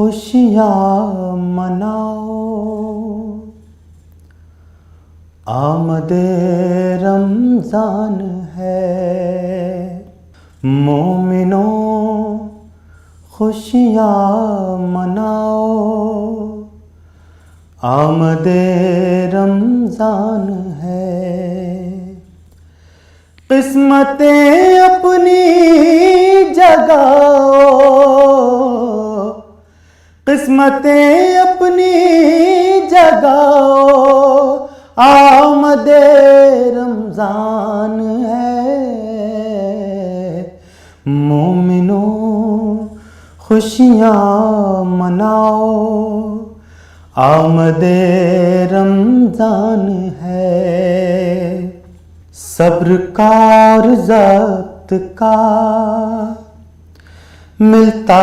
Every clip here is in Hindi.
खुशियाँ मनाओ, आमदे रमज़ान है। मोमिनों खुशियाँ मनाओ, आमदे रमज़ान है। किस्मतें अपनी जगाओ, किस्मतें अपनी जगाओ, आमदे रमज़ान है। मोमिनों खुशियाँ मनाओ, आमदे रमज़ान है। सब्र का और ज़ब्त का मिलता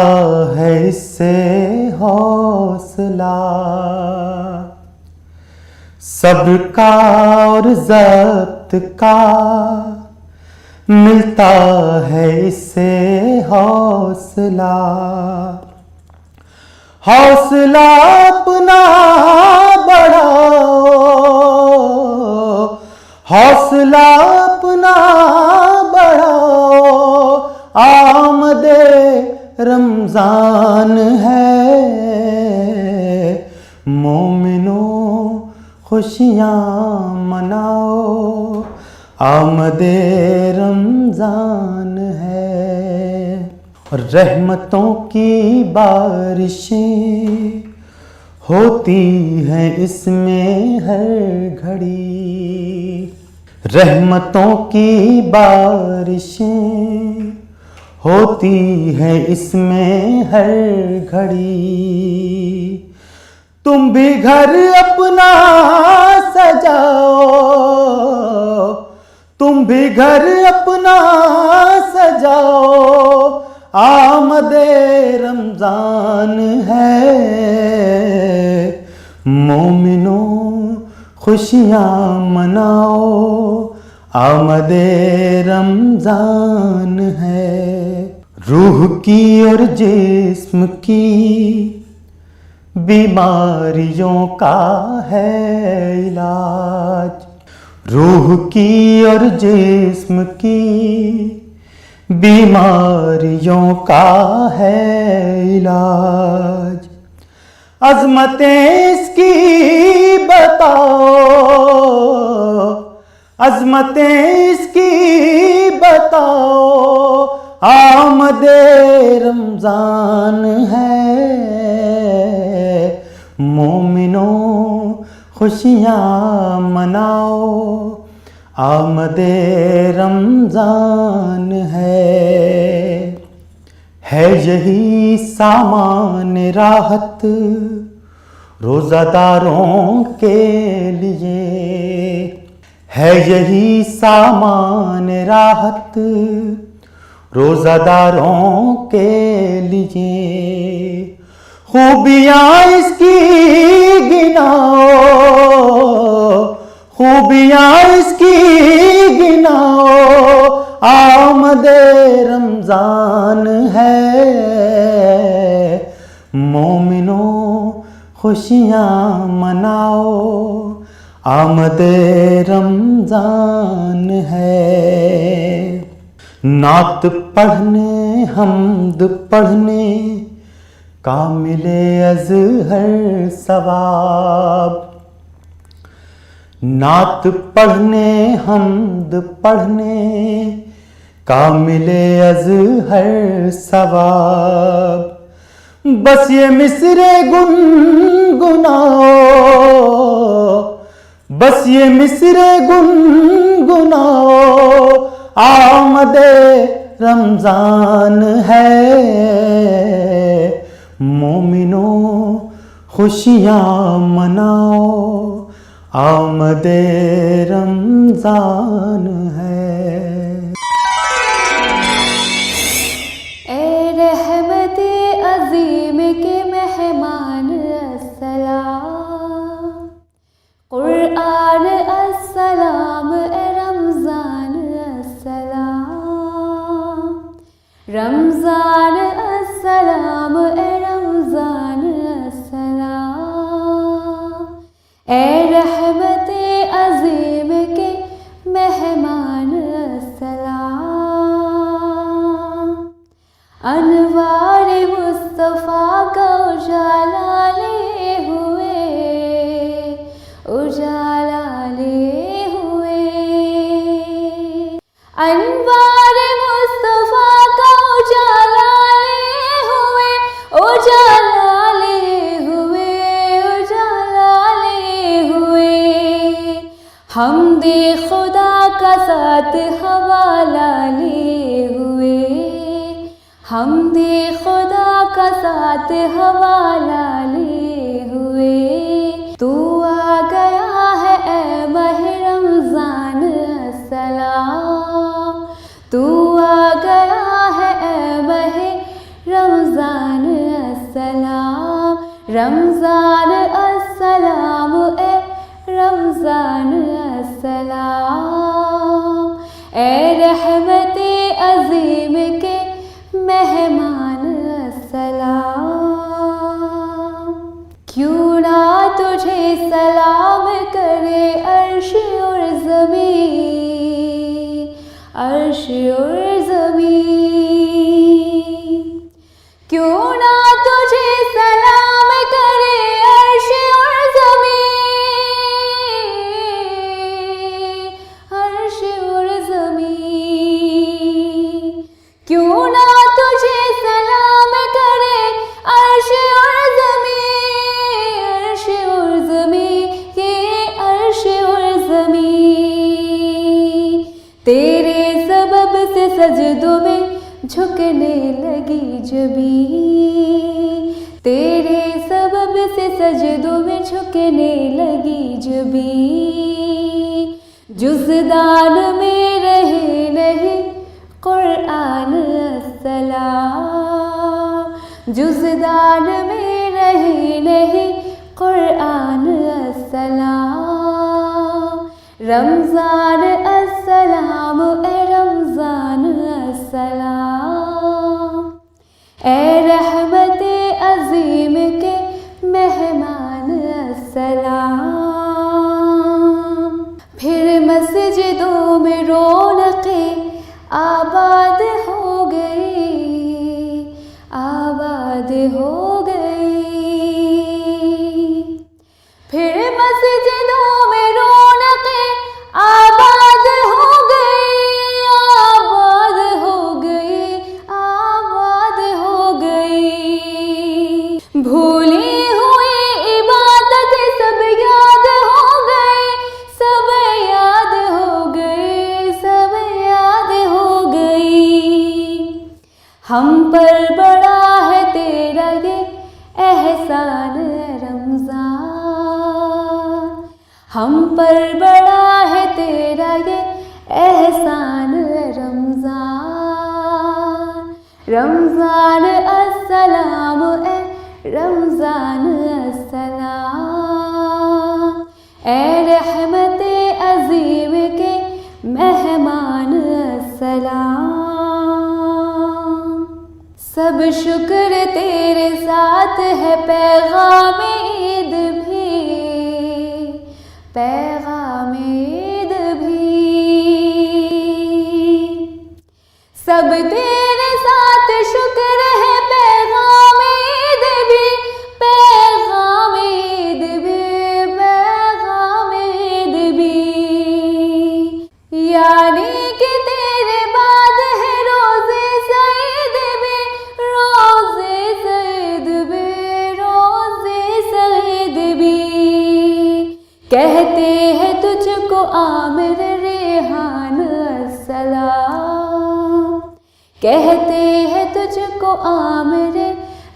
है इससे हौसला, सब्र का और ज़ब्त का मिलता है इससे हौसला। हौसला अपना बढ़ाओ, हौसला अपना बढ़ाओ, आमदे रमज़ान है। मोमिनों खुशियाँ मनाओ, आमदे रमज़ान है। रहमतों की बारिशें होती हैं इसमें हर घड़ी, रहमतों की बारिशें होती हैं इसमें हर घड़ी। तुम भी घर अपना सजाओ, तुम भी घर अपना सजाओ, आमदे रमज़ान है। मोमिनों खुशियाँ मनाओ, आमदे रमज़ान है। रूह की और जिस्म की बीमारियों का है इलाज, रूह की और जिस्म की बीमारियों का है इलाज। अज़मतें इसकी बताओ, अज़मतें इसकी बताओ, आमदे रमज़ान है। मोमिनों खुशियाँ मनाओ, आमदे रमज़ान है यही सामान राहत रोज़ादारों के लिए, है यही सामान राहत रोज़ादारों के लिए। खूबियाँ इसकी गिनाओ, खूबियाँ इसकी गिनाओ, आमदे रमज़ान है। मोमिनों खुशियाँ मनाओ, आमदे रमज़ान है। नात पढ़ने हम्द पढ़ने का मिले अज़हर सवाब, नात पढ़ने हम्द पढ़ने का मिले अज़हर सवाब। बस ये मिसरे गुनगुनाओ, बस ये मिसरे गुनगुनाओ, आमदे रमज़ान है। मोमिनों खुशियाँ मनाओ, आमदे रमज़ान है। ए रहमते अज़ीम के मेहमान अस्सलाम, क़ुरआन अस्सलाम, ए रमज़ान अस्सलाम, रमज़ान अस्सलाम, ए रमज़ान अनवार मुस्तफा का उजाला लिए हुए, उजाला लिए हुए, उजाला लिए हुए। हमदे खुदा का साथ हवाला लिए हुए, हमदे खुदा का साथ हवाला लिए हुए। तू आ गया है ए माह रमज़ान अस्सलाम, तू आ गया है ए माह रमज़ान अस्सलाम, रमज़ान अस्सलाम ए रमज़ान अस्सलाम। ए रहमते अज़ीम के मेहमान अस्सलाम। क्यों ना तुझे सलाम करे अर्श और ज़मीं, अर्श और ज़मीं। क्यों ना तुझे सलाम करे अर्श और ज़मीं, अर्श और ज़मीं। क्यों ना तुझे सलाम करे अर्श और ज़मीं, अर्श और ज़मीं, ये अर्श और ज़मीं। तेरे सबब से सजदों में झुकने लगी जबीं, तेरे सबब से सजदों में झुकने लगी जबीं। जुज़दान में रहे नहीं कुरान अस्सलाम, जुज़दान में रहे नहीं कुरान अस्सलाम। रमज़ान अस्सलाम ए रमज़ान अस्सलाम। ए रहमते अज़ीम के मेहमान अस्सलाम। फिर मस्जिदों में रौनक़े आबाद हो गई, आबाद हो गई। फिर मस्जिदों में रौनक़े आबाद हो गई, आबाद हो गई, आबाद हो गई। भूली हुई इबादत सब याद हो गई, सब याद हो गई, सब याद हो गई। हम पर बड़ा है तेरा ये एहसान रमज़ान, हम पर बड़ा है तेरा ये एहसान रमज़ान। रमज़ान अस्सलाम ए रमज़ान अस्सलाम। ए रहमते अज़ीम के मेहमान अस्सलाम। सब शुक्र तेरे साथ है पैगाम ईद भी, पैगाम ईद भी। सब तेरे साथ शुक्र है पैगाम ईद भी, पैगाम ईद भी, पैगाम ईद भी। यानी कि तेरे बाद है रोज़े सईद भी, रोज़े सईद भी, रोज़े सईद भी। कहते हैं तुझको आमिर रेहान अस्सलाम, कहते हैं तुझको आमिर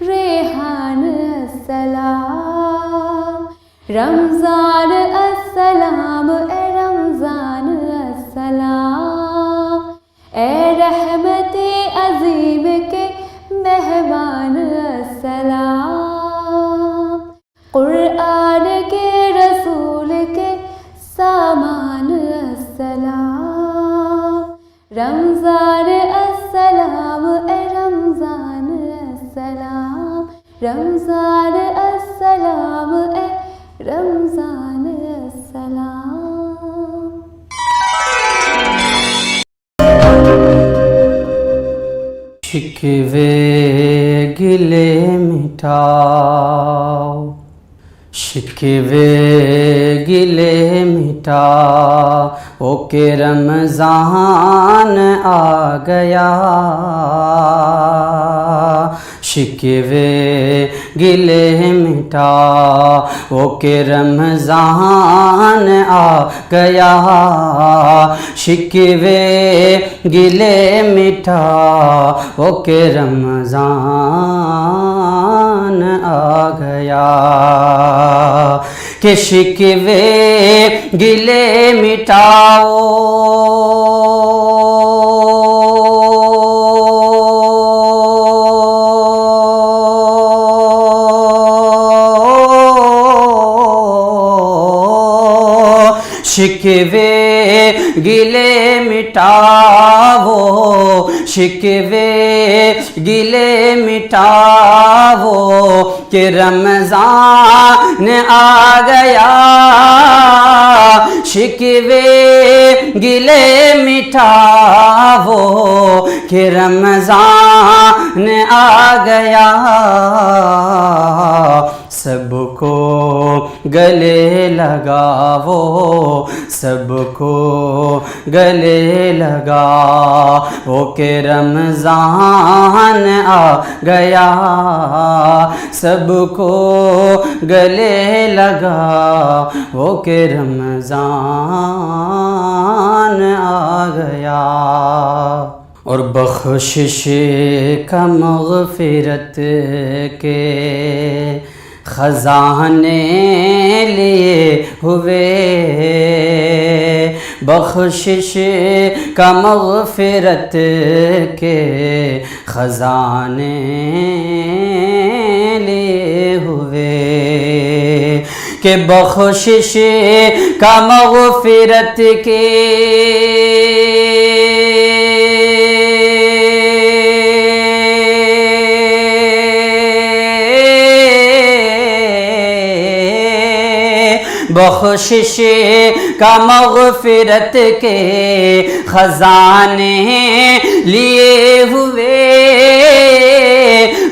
रेहान अस्सलाम। रमज़ान अस्सलाम ए रमज़ान अस्सलाम। ए रहमते अज़ीम के मेहमान अस्सलाम। कुरान के रसूल के सामान अस्सलाम। रमज़ान अस्सलाम ए रमज़ान अस्सलाम, रमज़ान अस्सलाम ए रमज़ान अस्सलाम। शिकवे गिले मिटाओ, शिकवे गिले मिटा ओ के रमज़ान आ गया, शिकवे गिले मिटा ओ के रमज़ान आ गया, शिकवे गिले मिटा ओ के रमज़ान आ गया, कि शिकवे गिले मिटाओ शिकवे गिले मिटाओ, शिकवे गिले मिटाओ कि रमज़ान आ गया, शिकवे गिले मिटाओ कि रमज़ान आ गया, सबको गले लगाओ, सबको गले लगाओ कि रमज़ान आ गया, सबको गले लगाओ कि रमज़ान आ गया। और बख्शिश का मग़फ़िरत के खजाने लिए हुए, बख्शिश का मग़फ़िरत के खजाने लिए हुए, कि बख्शिश का मग़फ़िरत के बख्शिश का मग़फ़िरत के खजाने लिए हुए,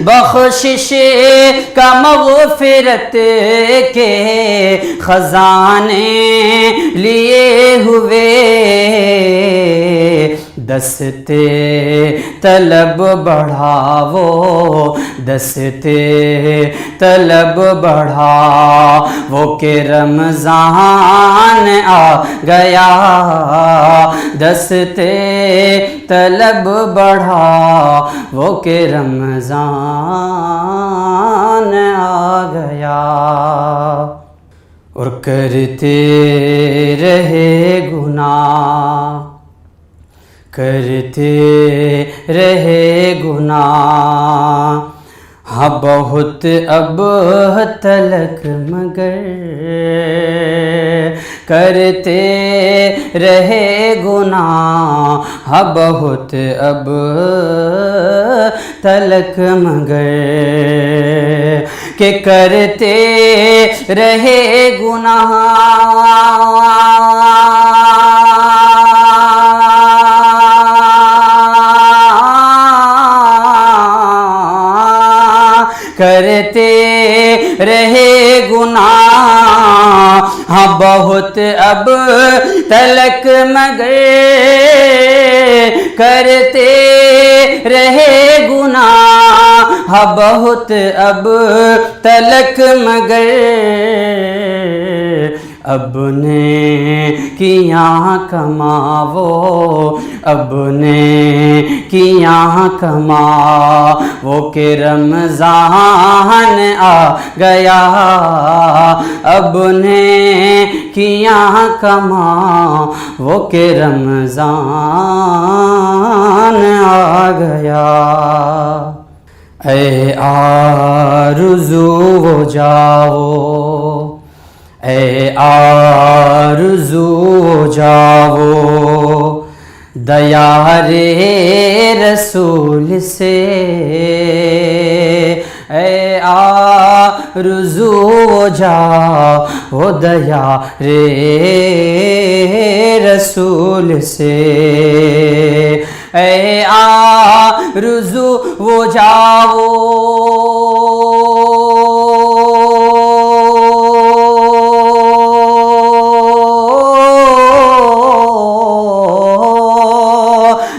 बख्शिश का मग़फ़िरत के खजाने लिए हुए, दस्ते तलब बढ़ावो, दस्ते तलब बढ़ावो के रमज़ान आ गया, दस्ते तलब बढ़ावो के रमज़ान आ गया। और करते रहे गुनाह, करते रहे गुनाह, हाँ बहुत अब तलक मगर करते रहे गुनाह, हाँ बहुत अब तलक मगर के करते रहे गुनाह, करते रहे गुनाह, हाँ बहुत अब तलक मगर करते रहे गुनाह, हाँ बहुत अब तलक मगर अब ने किया कमावो, अब ने किया कमावो के रमज़ान आ गया, अब ने किया कमावो के रमज़ान आ गया। ऐ आरज़ू वो जाओ, ऐ आरज़ू जाओ दया रे रसूल से, ऐ आरज़ू जाओ दया रे रसूल से, ऐ आरज़ू वो जाओ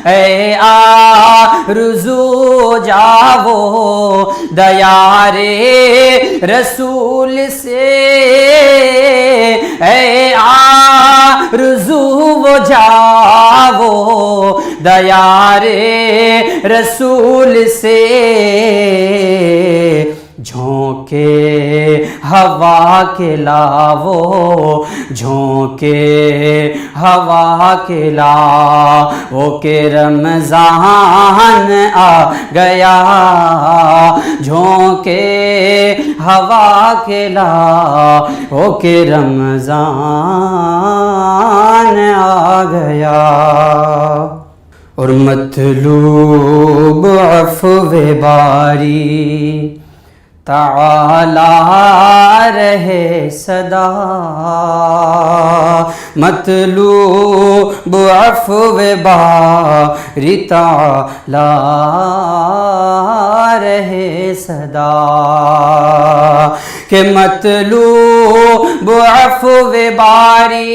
ए आरज़ू जावो दयारे रसूल से, ए आरज़ू वो जावो दयारे रसूल से, झोंके हवा के लावो, झोंके हवा के लावो के रमज़ान आ गया, झोंके हवा के लावो के रमज़ान आ गया। और मतलूब अफ़्वे बारी ताला रहे सदा, मतलूब अफ़्वे बारी ताला रहे सदा, के मतलूब अफ़्वे बारी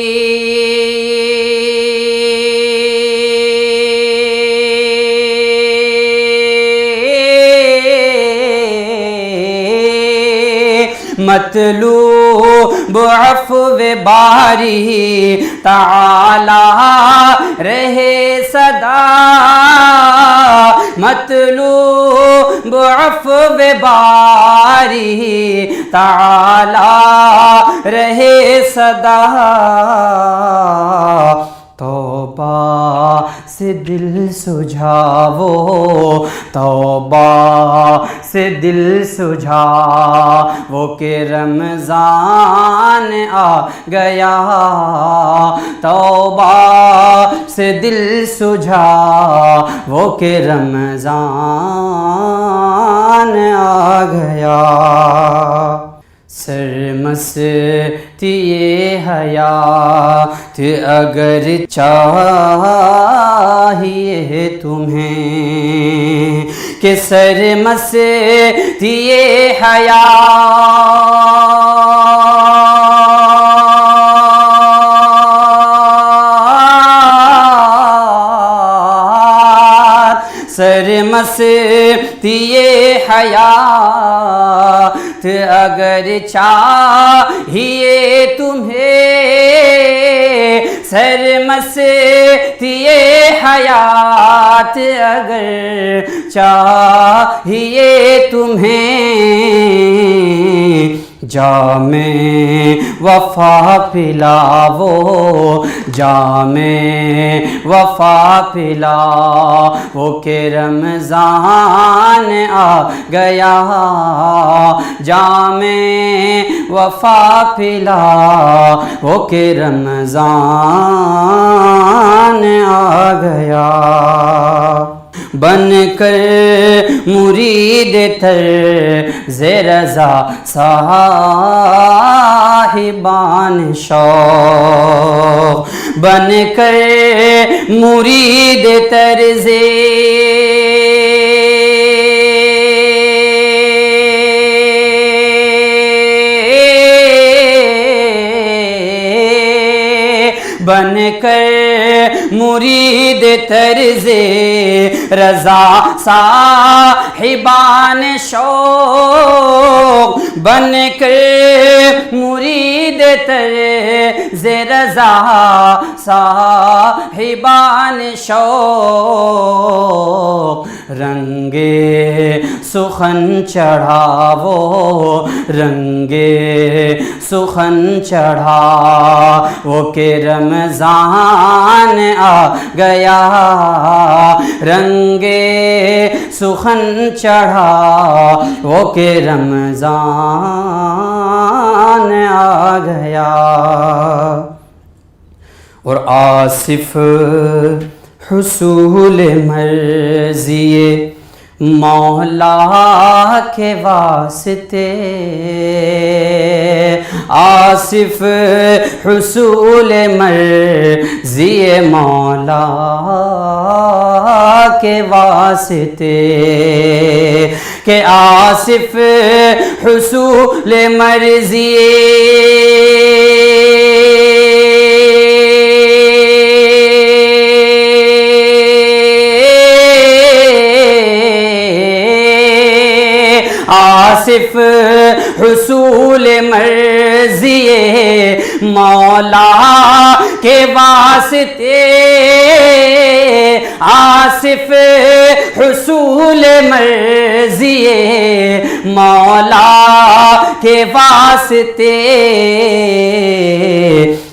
मतलूब अफ़्वे बारी ताला रहे सदा, मतलूब अफ़्वे बारी ताला रहे सदा, तौबा से दिल सुझावो, तौबा से दिल सुझावो के रमज़ान आ गया, तौबा से दिल सुझावो के रमज़ान आ गया। सरमस्ती हयात अगर चाहिए तुम्हें, कि सरमस्ती हयात, सरमस्ती हयात अगर चाहिए तुम्हें, सरमस्ती हयात अगर चाहिए तुम्हें, जामे वफ़ा पिलावो, जामे वफ़ा पिलावो के रमज़ान आ गया, जामे वफ़ा पिलावो के रमज़ान आ गया। बनकर मुरीद तर्ज़े रज़ा साहिबान शौक़, बनकर मुरीद तर्ज़े बनकर मुरीद तर्ज़े रज़ा साहिबान शौक़, बनकर मुरीद तर्ज़े रज़ा साहिबान शौक़, रंगे सुखन चढ़ावो, रंगे सुखन चढ़ावो के रमज़ान आ गया, रंगे सुखन चढ़ावो के रमज़ान आ गया। और आसिफ हुसूल मर्ज़िए मौला के वास्ते, आसिफ हुसूल मर्ज़िए मौला के वास्ते, के आसिफ हुसूल मर्ज़िए आसिफ हुसूल मर्जिए मौला के वास्ते, आसिफ हुसूल मर्जिए मौला के वास्ते,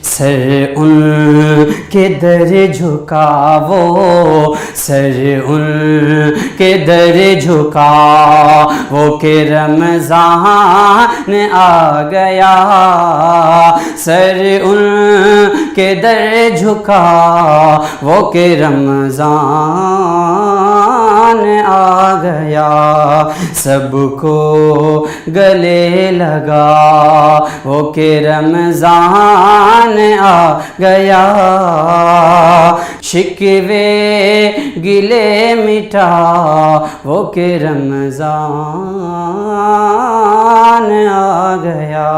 सर उनके दर झुकावो, सर उनके दर झुकावो के रमज़ान आ गया, सर उनके दर झुकावो के रमज़ान आ गया, सबको गले लगा वो के रमज़ान आ गया, शिकवे गिले मिटा वो के रमज़ान आ गया।